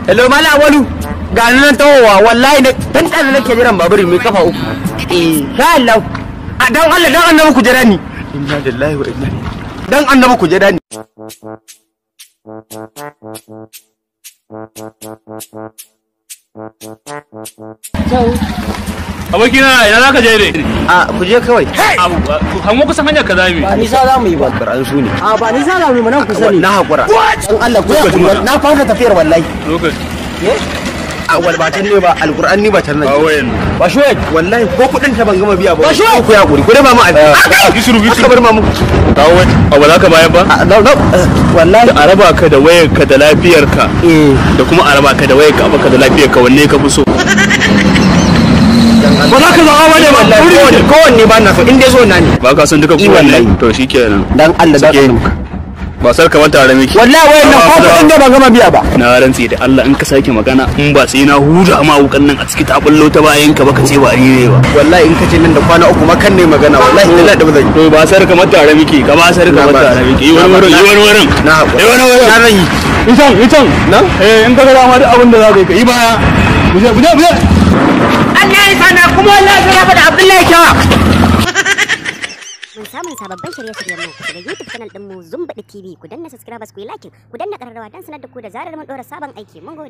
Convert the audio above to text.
Hello Malam Awalu, ga nan tawowa wallahi da tantan nake jiran babur mai kafa uku. Insha Allah. Dan Allah dan annabi ku jira ni. Inna lillahi wa inna ilaihi. Dan annabi ku jira ni. Abokina ina za ka je ne? Ku je kawai. Hango kusan hanyar ka zami. Ba nisa za mu yi ba. Bar an su ne. Ba nisa za mu yi nan kusa ne. Na hakura. Dan Allah ku na fara tafiyar wallahi. Lokaci. Wal ba tan ne ba alquran ni ba tan nan. Ba shi wallahi ko kudin ta ban gama biya ba. Ku ya kuri. Ku da ba mu Gisuru aka bar mamu. Tawo ba za ka bayar ba? Wallahi a raba ka da wayar ka da lafiyar ka. Da kuma a raba ka da wayar ka baka da lafiyar ka wanne ka fi so? Ba za ka zama bane ba. Kowanne ba na so in dai so na ne. Ba ka san duka kowanne. To shikenan. Dan Allah da ba sar kamar tare miki. Wallahi wayannan ko kudin da ban gama biya ba. Na rantsi da Allah in ka sake magana in ba sai na huda ma wukan nan a ciki ta bullo ta bayan ka baka ce ba ne ba. Wallahi in kace nan da kwana uku makan ne magana wallahi ina da bazai. To ba sar kamar tare miki ka ba sar kamar tare miki. Yi wani wurin. Na ran yi. Itan. Na? In ka ga dama duk abin da za ka yi baya. Buje. Allah ya sana kuma wallahi sai da Abdullahi Kyawa. Mun samun sababbin shirye-shiryen mu daga YouTube channel din mu Zumbaɗi TV. Ku danna subscribe ku yi like, ku danna ƙararrawa don sanar da ku da zarar mun ɗora sabon aiki. Mun gode.